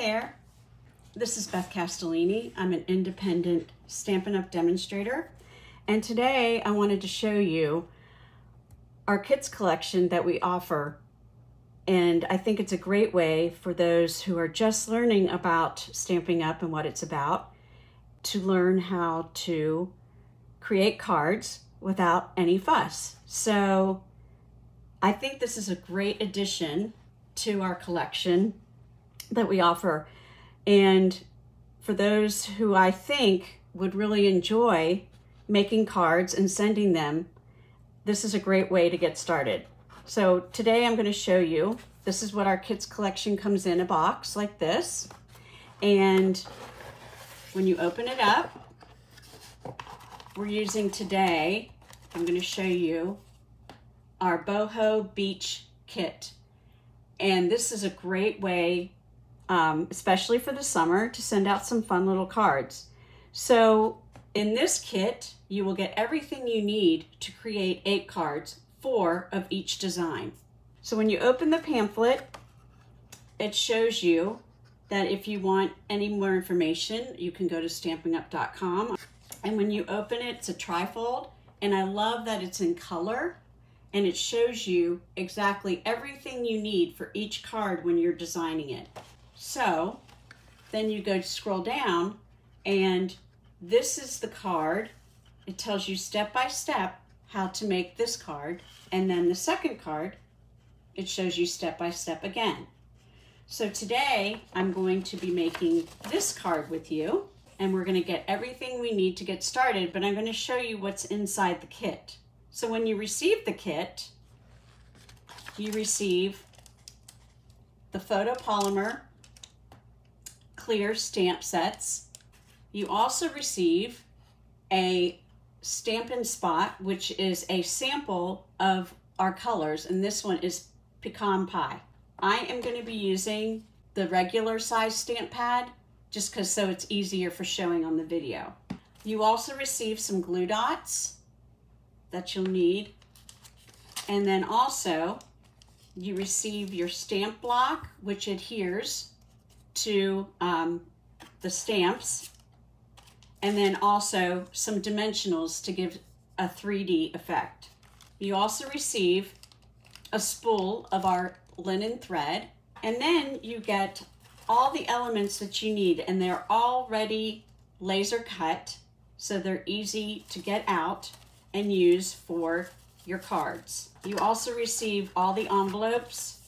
there, this is Beth Castellini. I'm an independent Stampin' Up! Demonstrator, and today I wanted to show you our kits collection that we offer, and I think it's a great way for those who are just learning about Stampin' Up! And what it's about to learn how to create cards without any fuss. So I think this is a great addition to our collection that we offer. And for those who I think would really enjoy making cards and sending them, this is a great way to get started. So today I'm going to show you, this is what our kits collection comes in a box like this. And when you open it up, we're using today, I'm going to show you our Boho Beach Kit. And this is a great way, especially for the summer, to send out some fun little cards. So in this kit, you will get everything you need to create 8 cards, 4 of each design. So when you open the pamphlet, it shows you that if you want any more information, you can go to stampinup.com. And when you open it, it's a trifold, and I love that it's in color. And it shows you exactly everything you need for each card when you're designing it. So then you go to scroll down, and this is the card. It tells you step by step how to make this card. And then the second card, it shows you step by step again. So today I'm going to be making this card with you, and we're going to get everything we need to get started, but I'm going to show you what's inside the kit. So when you receive the kit, you receive the photopolymer clear stamp sets. You also receive a Stampin' Spot, which is a sample of our colors, and this one is Pecan Pie. I am going to be using the regular size stamp pad just because so it's easier for showing on the video. You also receive some glue dots that you'll need, and then also you receive your stamp block, which adheres to the stamps, and then also some dimensionals to give a 3D effect. You also receive a spool of our linen thread, and then you get all the elements that you need, and they're already laser cut, so they're easy to get out and use for your cards. You also receive all the envelopes,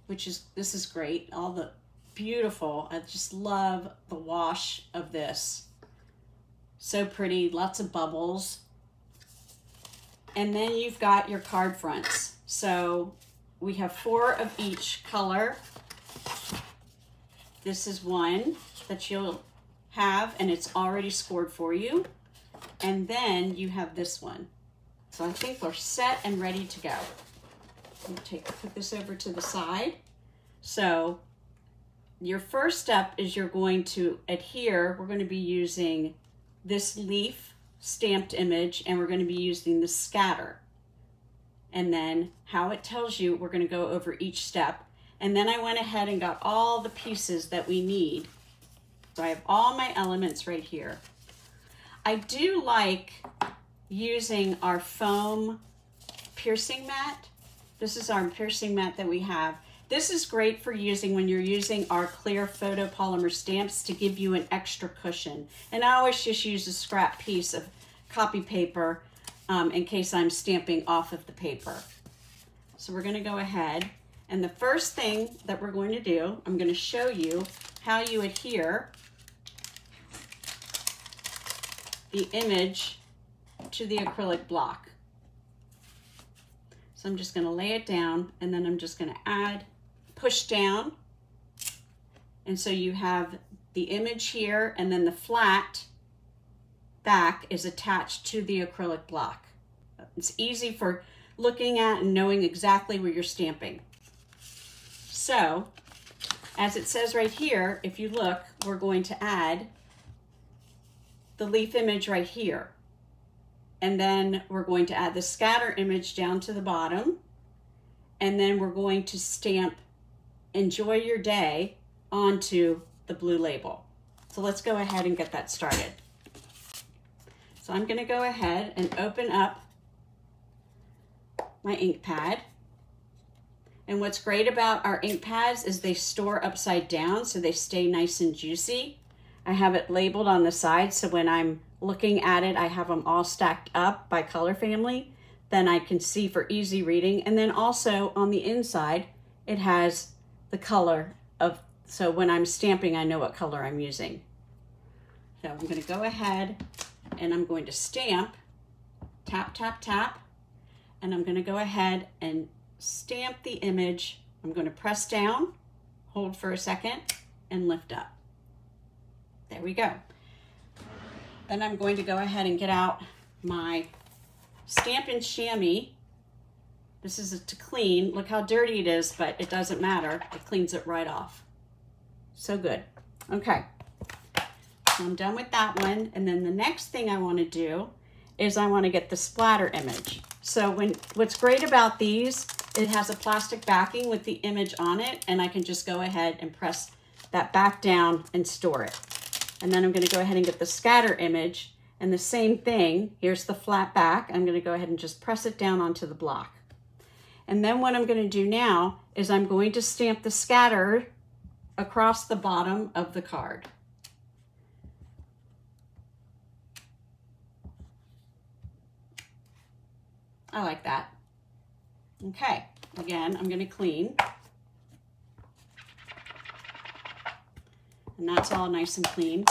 this is great, all the beautiful, I just love the wash of this. So pretty, lots of bubbles. And then you've got your card fronts. So we have 4 of each color. This is one that you'll have, and it's already scored for you. And then you have this one. So I think we're set and ready to go. Put this over to the side. So your first step is you're going to adhere. We're going to be using this leaf stamped image, and we're going to be using the scatter. And then how it tells you, we're going to go over each step. And then I went ahead and got all the pieces that we need. So I have all my elements right here. I do like using our foam piercing mat. This is our piercing mat that we have. This is great for using when you're using our clear photopolymer stamps to give you an extra cushion. And I always just use a scrap piece of copy paper in case I'm stamping off of the paper. So we're going to go ahead, and the first thing that we're going to do, I'm going to show you how you adhere the image to the acrylic block. So I'm just going to lay it down, and then I'm just going to push down. And so you have the image here, and then the flat back is attached to the acrylic block. It's easy for looking at and knowing exactly where you're stamping. So, as it says right here, if you look, we're going to add the leaf image right here. And then we're going to add the scatter image down to the bottom. And then we're going to stamp Enjoy Your Day onto the blue label. So let's go ahead and get that started. So I'm going to go ahead and open up my ink pad. And what's great about our ink pads is they store upside down so they stay nice and juicy. I have it labeled on the side, so when I'm looking at it, I have them all stacked up by color family. Then I can see for easy reading. And then also on the inside, it has the color of, so when I'm stamping, I know what color I'm using. So I'm going to go ahead and I'm going to stamp, tap, tap, tap, and I'm going to go ahead and stamp the image. I'm going to press down, hold for a second, and lift up. There we go. Then I'm going to go ahead and get out my Stampin' Chamois. This is to clean. Look how dirty it is, but it doesn't matter. It cleans it right off. So good. Okay, so I'm done with that one. And then the next thing I want to do is I want to get the splatter image. So what's great about these, it has a plastic backing with the image on it, and I can just go ahead and press that back down and store it. And then I'm going to go ahead and get the scatter image, and the same thing. Here's the flat back. I'm going to go ahead and just press it down onto the block. And then what I'm going to do now is I'm going to stamp the scatter across the bottom of the card. I like that. Okay, again, I'm going to clean. And that's all nice and clean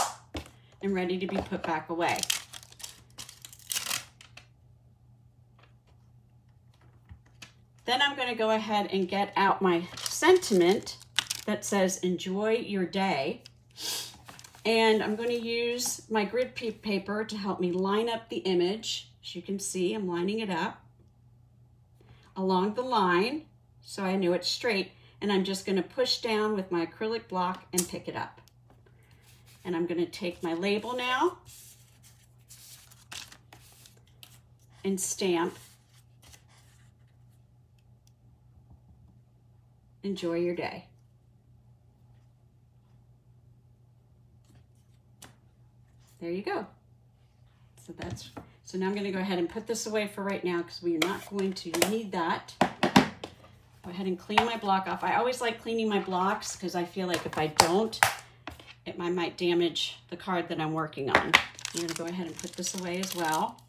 and ready to be put back away. Then I'm going to go ahead and get out my sentiment that says enjoy your day. And I'm going to use my grid paper to help me line up the image. As you can see, I'm lining it up along the line so I know it's straight. And I'm just going to push down with my acrylic block and pick it up. And I'm going to take my label now and stamp enjoy your day. There you go. So now I'm going to go ahead and put this away for right now because we're not going to need that. Go ahead and clean my block off. I always like cleaning my blocks because I feel like if I don't, I might damage the card that I'm working on. I'm going to go ahead and put this away as well.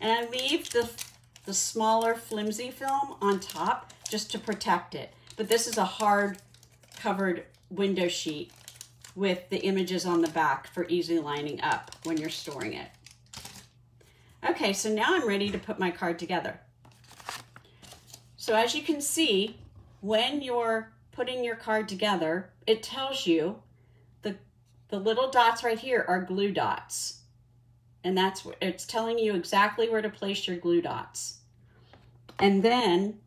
And I leave the smaller flimsy film on top just to protect it. But this is a hard covered window sheet with the images on the back for easy lining up when you're storing it. Okay, so now I'm ready to put my card together. So as you can see, when you're putting your card together, it tells you the little dots right here are glue dots. And it's telling you exactly where to place your glue dots. And then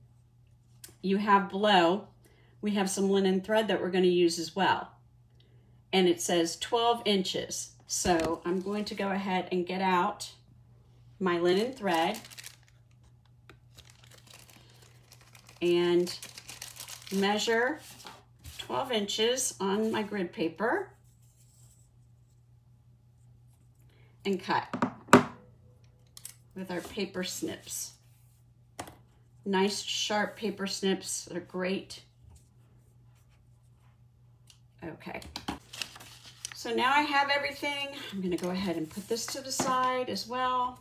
you have below, we have some linen thread that we're going to use as well. And it says 12 inches. So I'm going to go ahead and get out my linen thread and measure 12 inches on my grid paper and cut with our paper snips. Nice sharp paper snips, they're great. Okay, so now I have everything. I'm going to go ahead and put this to the side as well.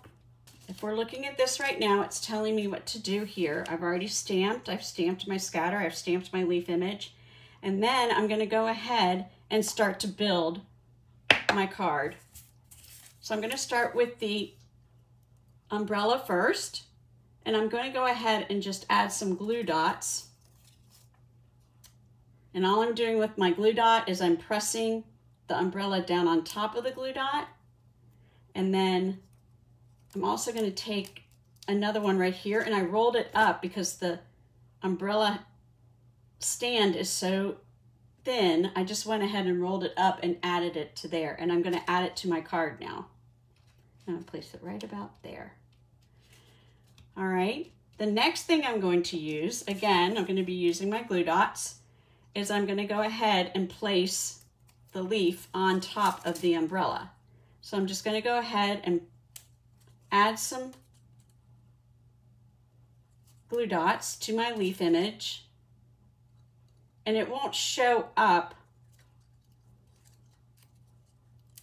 If we're looking at this right now, it's telling me what to do here. I've already stamped. I've stamped my scatter. I've stamped my leaf image. And then I'm going to go ahead and start to build my card. So I'm going to start with the umbrella first. And I'm going to go ahead and just add some glue dots. And all I'm doing with my glue dot is I'm pressing the umbrella down on top of the glue dot. And then I'm also going to take another one right here, and I rolled it up because the umbrella stand is so thin. I just went ahead and rolled it up and added it to there, and I'm going to add it to my card now. I'm going to place it right about there. All right, the next thing I'm going to use, again, I'm going to be using my glue dots, is I'm going to go ahead and place the leaf on top of the umbrella. So I'm just going to go ahead and add some glue dots to my leaf image, and it won't show up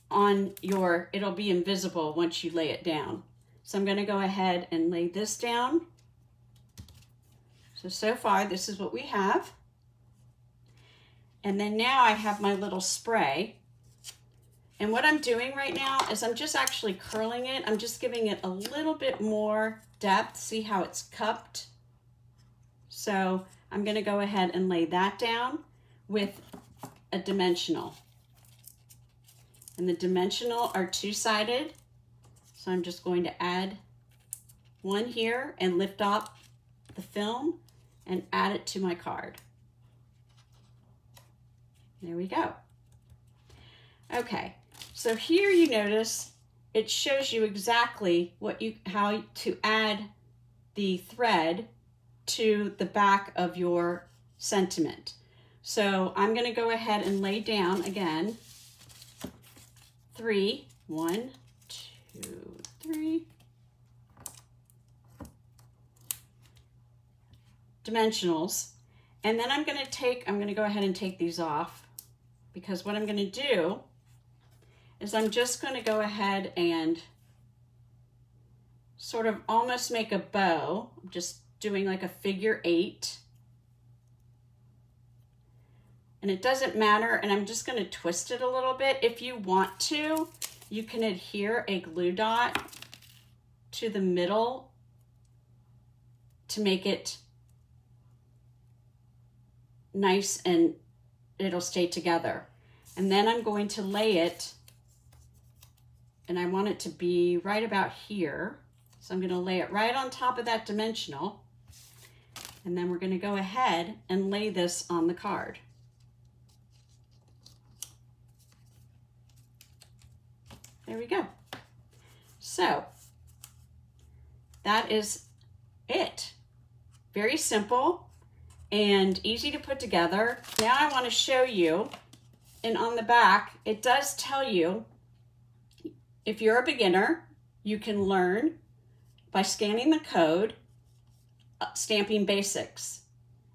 on your, it'll be invisible once you lay it down. So I'm going to go ahead and lay this down. So far this is what we have. And then now I have my little spray. And what I'm doing right now is I'm just actually curling it. I'm just giving it a little bit more depth. See how it's cupped? So I'm going to go ahead and lay that down with a dimensional. And the dimensional are two-sided. So I'm just going to add one here and lift up the film and add it to my card. There we go. Okay, so here you notice it shows you exactly how to add the thread to the back of your sentiment. So I'm going to go ahead and lay down again 3, 1, 2, 3 dimensionals, and then I'm going to go ahead and take these off, because what I'm going to do is I'm just going to go ahead and sort of almost make a bow. I'm just doing like a figure 8, and it doesn't matter, and I'm just going to twist it a little bit. If you want to, you can adhere a glue dot to the middle to make it nice and it'll stay together. And then I'm going to lay it, and I want it to be right about here. So I'm going to lay it right on top of that dimensional, and then we're going to go ahead and lay this on the card. There we go. So that is it. Very simple and easy to put together. Now I want to show you, and on the back it does tell you if you're a beginner, you can learn by scanning the code, Stamping Basics.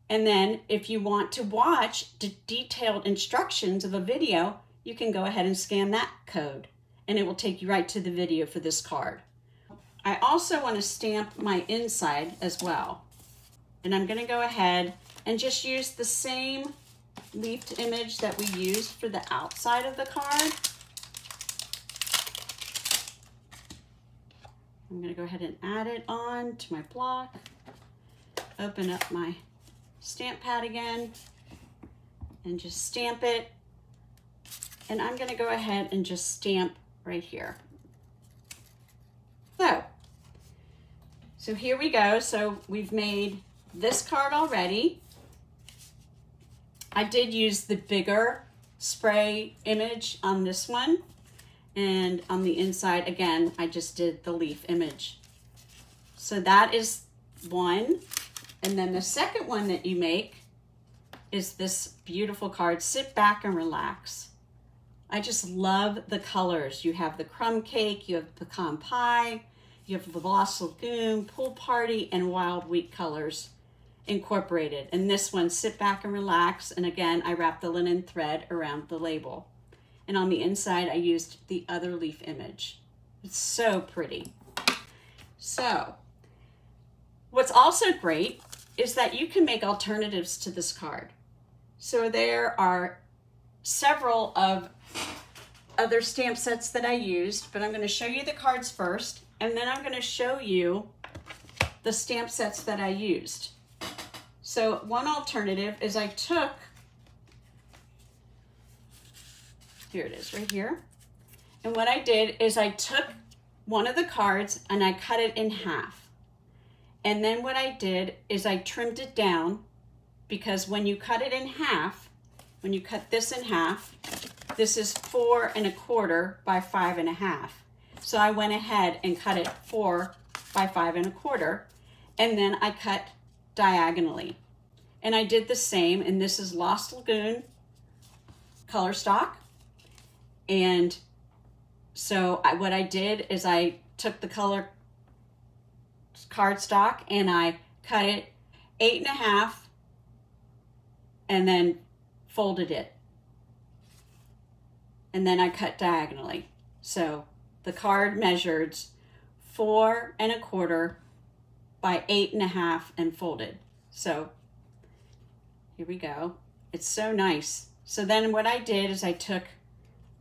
And then if you want to watch detailed instructions of a video, you can go ahead and scan that code, and it will take you right to the video for this card. I also want to stamp my inside as well. And I'm going to go ahead and just use the same leafed image that we used for the outside of the card. I'm going to go ahead and add it on to my block. Open up my stamp pad again and just stamp it. And I'm going to go ahead and just stamp right here. So here we go. So we've made this card already. I did use the bigger spray image on this one, and on the inside again I just did the leaf image. So that is one. And then the second one that you make is this beautiful card, Sit Back and Relax. I just love the colors. You have the crumb cake, you have pecan pie, you have the Lost Lagoon, pool party, and wild wheat colors incorporated. And this one, Sit Back and Relax. And again, I wrapped the linen thread around the label. And on the inside, I used the other leaf image. It's so pretty. So what's also great is that you can make alternatives to this card. So there are several of other stamp sets that I used, but I'm going to show you the cards first, and then I'm going to show you the stamp sets that I used. So one alternative is I took, here it is right here, and what I did is I took one of the cards and I cut it in half. And then what I did is I trimmed it down, because when you cut it in half, when you cut this in half, this is 4 1/4 by 5 1/2. So I went ahead and cut it 4 by 5 1/4, and then I cut diagonally. And I did the same, and this is Lost Lagoon color stock. And so what I did is I took the color cardstock and I cut it 8.5 and then folded it. And then I cut diagonally. So the card measured 4.25 by 8.5 and folded. So here we go. It's so nice. So then what I did is I took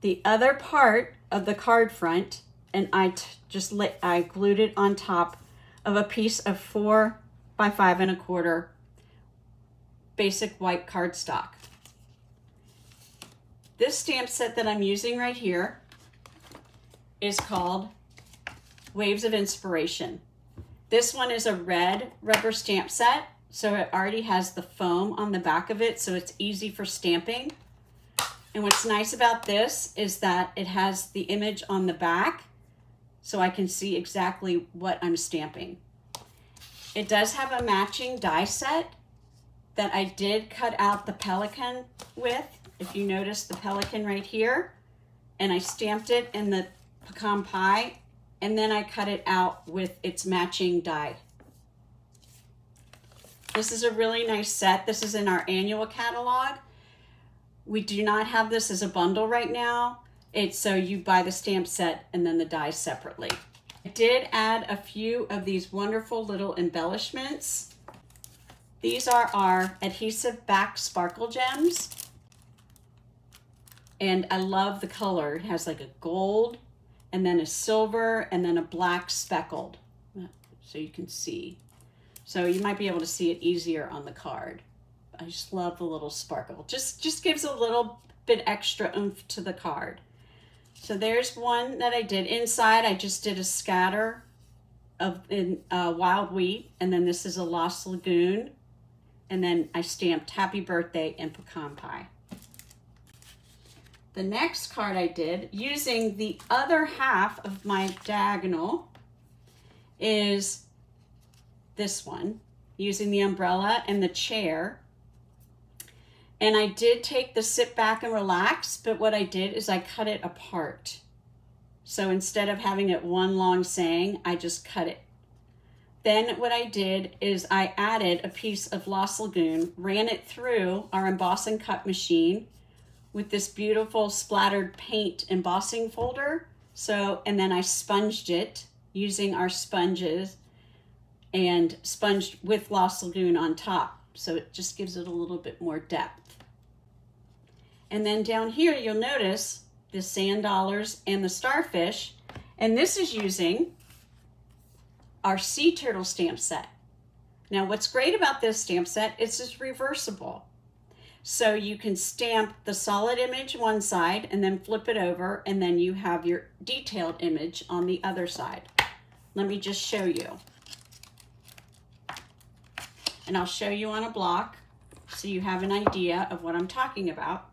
the other part of the card front and I glued it on top of a piece of 4 by 5.25 basic white cardstock. This stamp set that I'm using right here is called Waves of Inspiration. This one is a red rubber stamp set, so it already has the foam on the back of it, so it's easy for stamping. And what's nice about this is that it has the image on the back, so I can see exactly what I'm stamping. It does have a matching die set that I did cut out the pelican with. If you notice the pelican right here, and I stamped it in the pecan pie, and then I cut it out with its matching die. This is a really nice set. This is in our annual catalog. We do not have this as a bundle right now. It's so you buy the stamp set and then the dies separately. I did add a few of these wonderful little embellishments. These are our adhesive back sparkle gems. And I love the color. It has like a gold and then a silver and then a black speckled, so you can see. So you might be able to see it easier on the card. I just love the little sparkle. Just gives a little bit extra oomph to the card. So there's one that I did. Inside, I just did a scatter of wild wheat, and then this is a Lost Lagoon, and then I stamped Happy Birthday and pecan pie. The next card I did, using the other half of my diagonal, is this one, using the umbrella and the chair. And I did take the sit back and relax, but what I did is I cut it apart. So instead of having it one long saying, I just cut it. Then what I did is I added a piece of Lost Lagoon, ran it through our emboss and cut machine with this beautiful splattered paint embossing folder. So, and then I sponged it using our sponges and sponged with Lost Lagoon on top. So it just gives it a little bit more depth. And then down here, you'll notice the sand dollars and the starfish. And this is using our sea turtle stamp set. Now, what's great about this stamp set is it's reversible. So you can stamp the solid image one side and then flip it over, and then you have your detailed image on the other side. Let me just show you. And I'll show you on a block so you have an idea of what I'm talking about.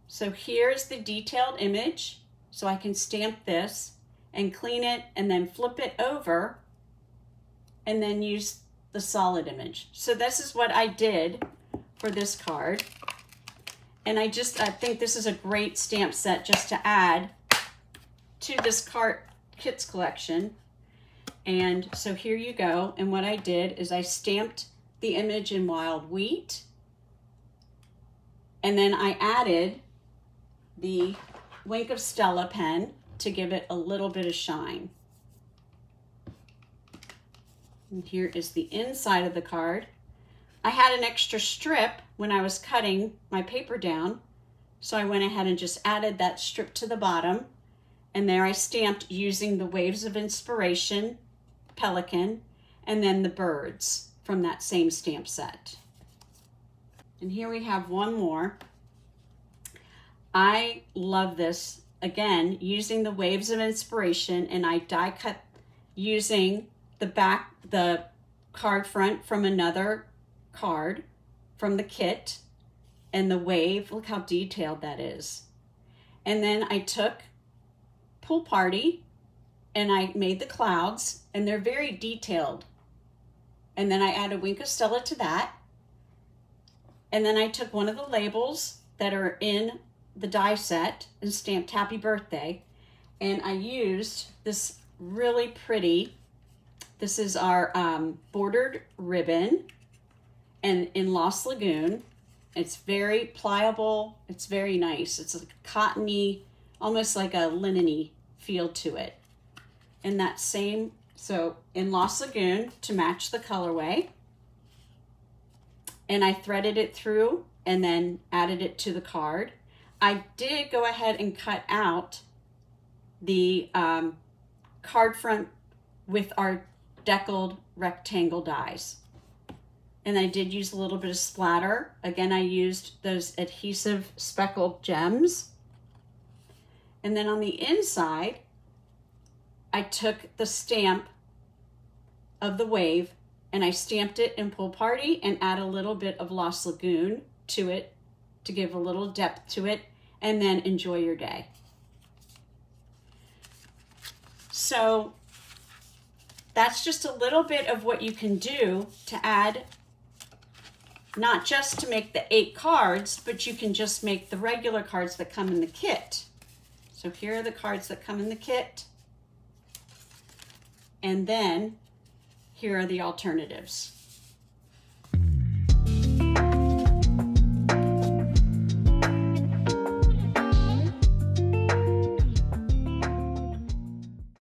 So here's the detailed image. So I can stamp this and clean it and then flip it over and then use the solid image. So this is what I did for this card. And I think this is a great stamp set just to add to this kits collection. And so here you go. And what I did is I stamped the image in wild wheat. And then I added the Wink of Stella pen to give it a little bit of shine. And here is the inside of the card. I had an extra strip when I was cutting my paper down, so I went ahead and just added that strip to the bottom, and there I stamped using the Waves of Inspiration, pelican, and then the birds from that same stamp set. And here we have one more. I love this, again, using the Waves of Inspiration, and I die cut using the card front from another card from the kit, and the wave, look how detailed that is. And then I took Pool Party and I made the clouds, and they're very detailed. And then I added Wink of Stella to that. And then I took one of the labels that are in the die set and stamped Happy Birthday. And I used this really pretty, this is our bordered ribbon and in Lost Lagoon. It's very pliable, it's very nice. It's a cottony, almost like a linen-y feel to it. And that same, so in Lost Lagoon to match the colorway. And I threaded it through and then added it to the card. I did go ahead and cut out the card front with our deckled rectangle dies. And I did use a little bit of splatter. Again, I used those adhesive speckled gems. And then on the inside, I took the stamp of the wave and I stamped it in Pool Party and add a little bit of Lost Lagoon to it to give a little depth to it, and then enjoy your day. So that's just a little bit of what you can do to add, not just to make the 8 cards, but you can just make the regular cards that come in the kit. So here are the cards that come in the kit. And then here are the alternatives.